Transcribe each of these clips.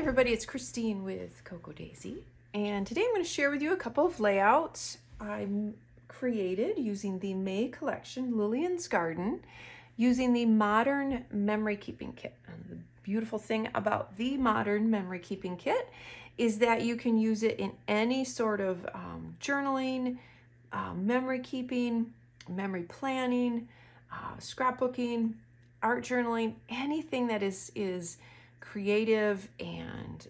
everybody, it's Christine with Coco Daisy, and today I'm going to share with you a couple of layouts I created using the May collection, Lillian's Garden, using the Modern Memory Keeping Kit. And the beautiful thing about the Modern Memory Keeping Kit is that you can use it in any sort of journaling, memory keeping, memory planning, scrapbooking, art journaling, anything that is creative and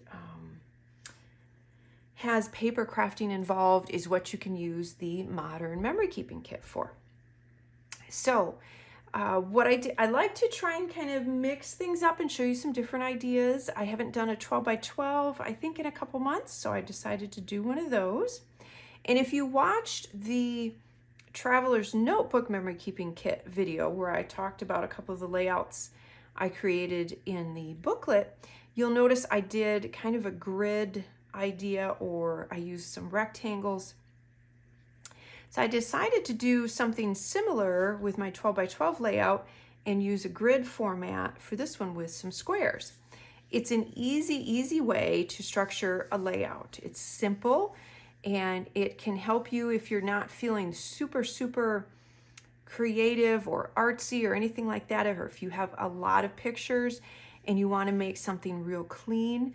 has paper crafting involved is what you can use the Modern Memory Keeping Kit for. So what I like to try and kind of mix things up and show you some different ideas. I haven't done a 12 by 12, I think, in a couple months, so I decided to do one of those. And if you watched the Traveler's Notebook Memory Keeping Kit video where I talked about a couple of the layouts I created in the booklet, you'll notice I did kind of a grid idea, or I used some rectangles. So I decided to do something similar with my 12 by 12 layout and use a grid format for this one with some squares. It's an easy way to structure a layout. It's simple, and it can help you if you're not feeling super creative or artsy or anything like that, or if you have a lot of pictures and you want to make something real clean.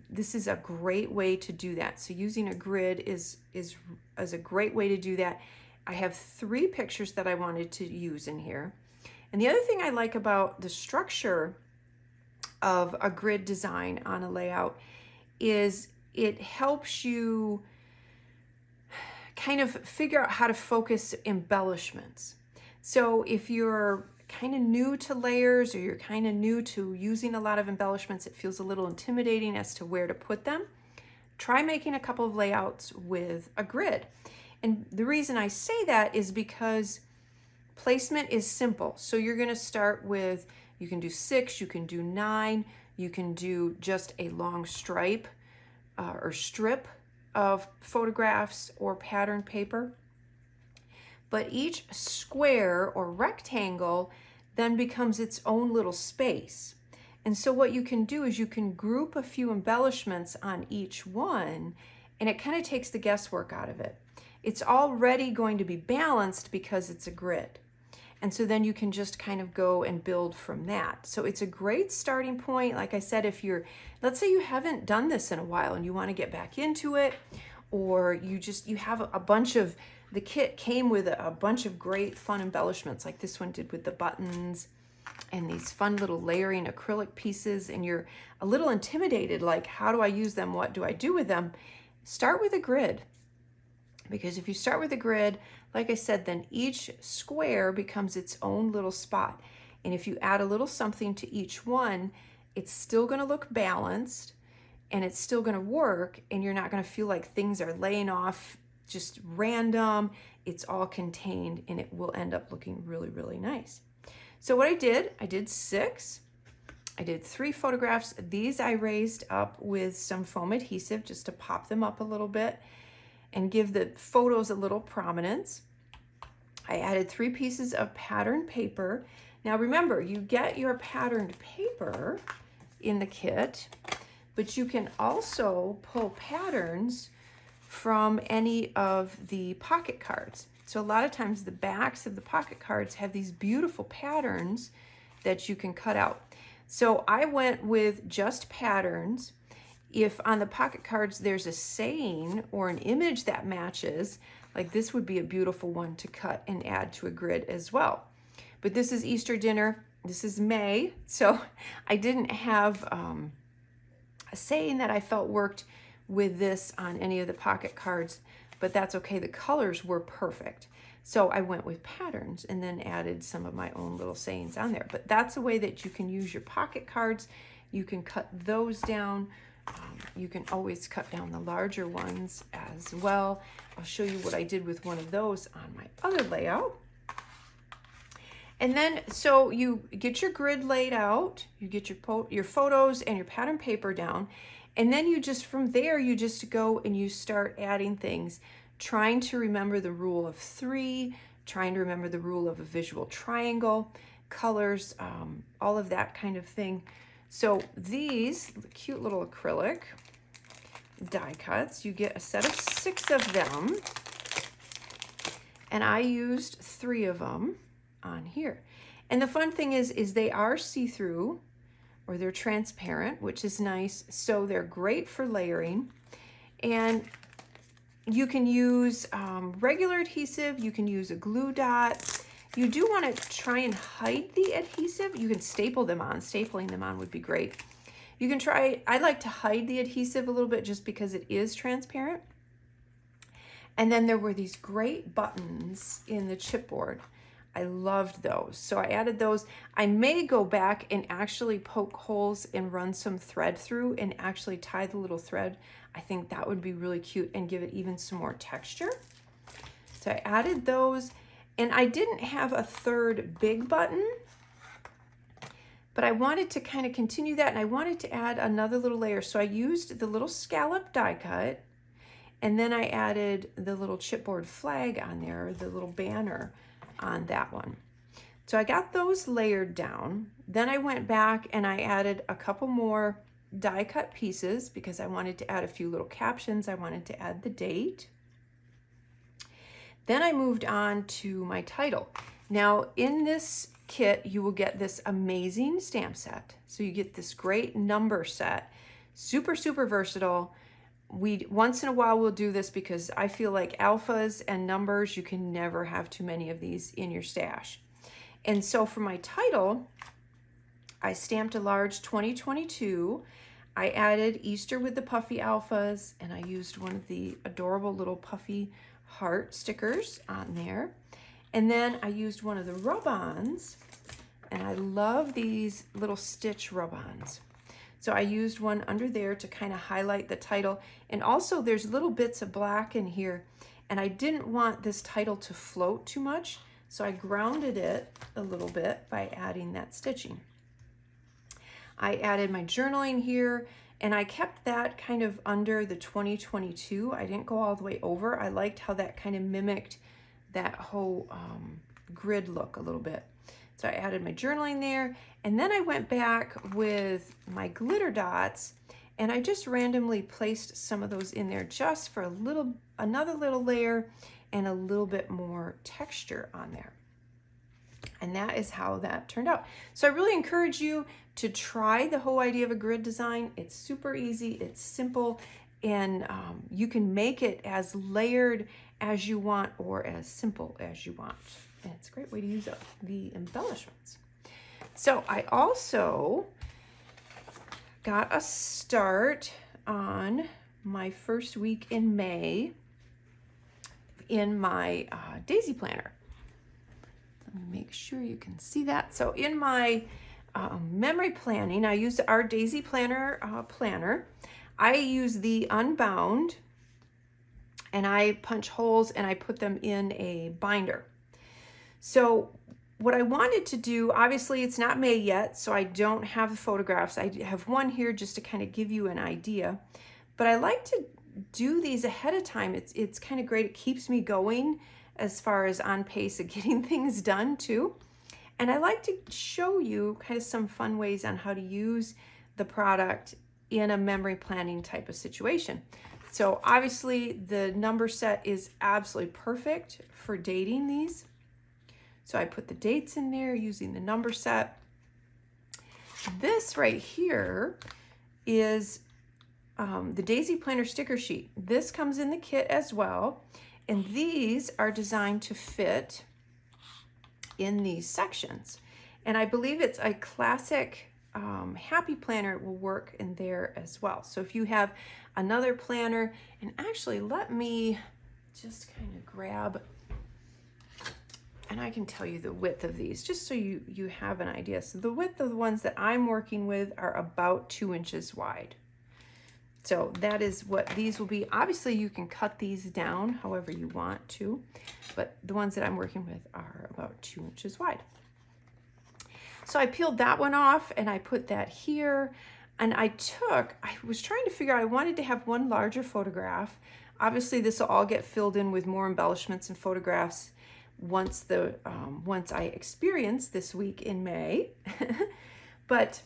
This is a great way to do that. So using a grid is a great way to do that. I have 3 pictures that I wanted to use in here. And the other thing I like about the structure of a grid design on a layout is it helps you kind of figure out how to focus embellishments. So if you're kind of new to layers, or you're kind of new to using a lot of embellishments, it feels a little intimidating as to where to put them, try making a couple of layouts with a grid. And the reason I say that is because placement is simple. So you're going to start with, you can do 6, you can do 9, you can do just a long stripe or strip of photographs or pattern paper. But each square or rectangle then becomes its own little space. And so what you can do is you can group a few embellishments on each one, and it kind of takes the guesswork out of it. It's already going to be balanced because it's a grid. And so then you can just kind of go and build from that. So it's a great starting point. Like I said, if let's say you haven't done this in a while and you want to get back into it, or you have a bunch of, the kit came with a bunch of great fun embellishments like this one did with the buttons and these fun little layering acrylic pieces, and you're a little intimidated, like, how do I use them? What do I do with them? Start with a grid. Because if you start with a grid, like I said, then each square becomes its own little spot. And if you add a little something to each one, it's still going to look balanced and it's still going to work, and you're not going to feel like things are laying off just random. It's all contained, and it will end up looking really nice. So what I did 6. I did 3 photographs. These I raised up with some foam adhesive just to pop them up a little bit and give the photos a little prominence. I added 3 pieces of patterned paper. Now remember, you get your patterned paper in the kit, but you can also pull patterns from any of the pocket cards. So a lot of times the backs of the pocket cards have these beautiful patterns that you can cut out. So I went with just patterns. If on the pocket cards there's a saying or an image that matches, like this would be a beautiful one to cut and add to a grid as well. But this is Easter dinner. This is May, so I didn't have a saying that I felt worked with this on any of the pocket cards, but that's okay. The colors were perfect. So I went with patterns and then added some of my own little sayings on there. But that's a way that you can use your pocket cards. You can cut those down. You can always cut down the larger ones as well. I'll show you what I did with one of those on my other layout. And then, so you get your grid laid out, you get your photos and your pattern paper down, and then you just, from there, you just go and you start adding things, trying to remember the rule of 3, trying to remember the rule of a visual triangle, colors, all of that kind of thing. So these cute little acrylic die cuts, you get a set of 6 of them, and I used 3 of them on here. And the fun thing is they are see-through, or they're transparent, which is nice. So they're great for layering. And you can use regular adhesive. You can use a glue dot. You do want to try and hide the adhesive. You can staple them on. Stapling them on would be great. You can try, I like to hide the adhesive a little bit just because it is transparent. And then there were these great buttons in the chipboard. I loved those. So I added those. I may go back and actually poke holes and run some thread through and actually tie the little thread. I think that would be really cute and give it even some more texture. So I added those, and I didn't have a third big button, but I wanted to kind of continue that, and I wanted to add another little layer. So I used the little scallop die cut, and then I added the little chipboard flag on there, the little banner on that one. So I got those layered down. Then I went back and I added a couple more die cut pieces because I wanted to add a few little captions. I wanted to add the date. Then I moved on to my title. Now in this kit, you will get this amazing stamp set. So you get this great number set, super, super versatile. Once in a while we'll do this because I feel like alphas and numbers, you can never have too many of these in your stash. And so for my title, I stamped a large 2022. I added Easter with the puffy alphas, and I used one of the adorable little puffy heart stickers on there. And then I used one of the rub-ons, and I love these little stitch rub-ons. So I used one under there to kind of highlight the title. And also there's little bits of black in here, and I didn't want this title to float too much. So I grounded it a little bit by adding that stitching. I added my journaling here, and I kept that kind of under the 2022. I didn't go all the way over. I liked how that kind of mimicked that whole grid look a little bit. So I added my journaling there, and then I went back with my glitter dots, and I just randomly placed some of those in there just for another little layer and a little bit more texture on there. And that is how that turned out. So I really encourage you to try the whole idea of a grid design. It's super easy, it's simple, and you can make it as layered as you want or as simple as you want. And it's a great way to use up the embellishments. So I also got a start on my first week in May in my daisy planner. Let me make sure you can see that. So in my memory planning, I use our daisy planner planner. I use the Unbound, and I punch holes and I put them in a binder. So what I wanted to do, obviously it's not May yet, so I don't have the photographs. I have one here just to kind of give you an idea, but I like to do these ahead of time. It's kind of great. It keeps me going as far as on pace of getting things done too. And I like to show you kind of some fun ways on how to use the product in a memory planning type of situation. So obviously the number set is absolutely perfect for dating these. So I put the dates in there using the number set. This right here is the Daisy Planner sticker sheet. This comes in the kit as well. And these are designed to fit in these sections. And I believe it's a classic happy planner will work in there as well. So if you have another planner, and actually let me just kind of grab, and I can tell you the width of these just so you have an idea. So the width of the ones that I'm working with are about 2 inches wide. So that is what these will be. Obviously you can cut these down however you want to, but the ones that I'm working with are about 2 inches wide. So I peeled that one off and I put that here, and I was trying to figure out, I wanted to have one larger photograph. Obviously this will all get filled in with more embellishments and photographs once I experience this week in May. But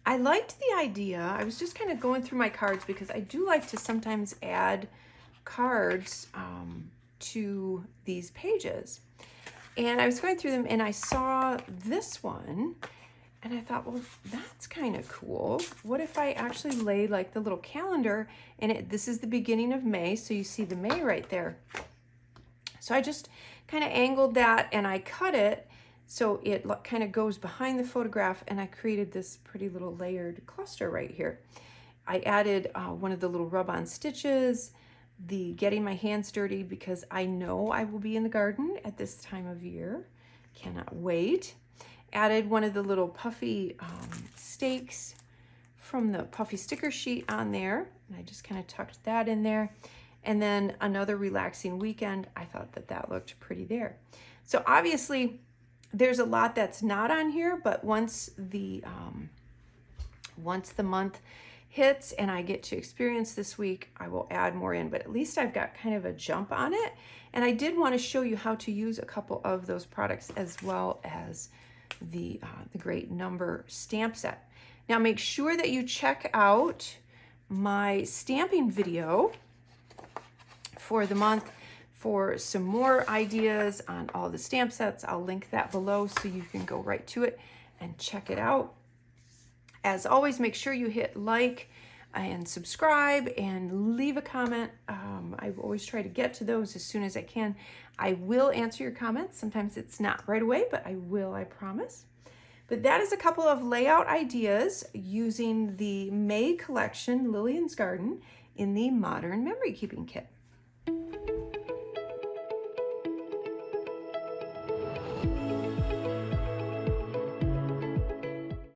I liked the idea. I was just kind of going through my cards because I do like to sometimes add cards to these pages. And I was going through them and I saw this one and I thought, well, that's kind of cool. What if I actually lay like the little calendar, and this is the beginning of May, so you see the May right there. So I just kind of angled that and I cut it so it kind of goes behind the photograph, and I created this pretty little layered cluster right here. I added one of the little rub-on stitches, the getting my hands dirty, because I know I will be in the garden at this time of year. Cannot wait. Added one of the little puffy stakes from the puffy sticker sheet on there. And I just kind of tucked that in there. And then another relaxing weekend. I thought that that looked pretty there. So obviously there's a lot that's not on here, but once the month hits and I get to experience this week, I will add more in, but at least I've got kind of a jump on it. And I did want to show you how to use a couple of those products, as well as the great number stamp set. Now make sure that you check out my stamping video for the month for some more ideas on all the stamp sets. I'll link that below so you can go right to it and check it out. As always, make sure you hit like and subscribe and leave a comment. I always try to get to those as soon as I can. I will answer your comments. Sometimes it's not right away, but I will, I promise. But that is a couple of layout ideas using the May collection, Lillian's Garden, in the Modern Memory Keeping Kit.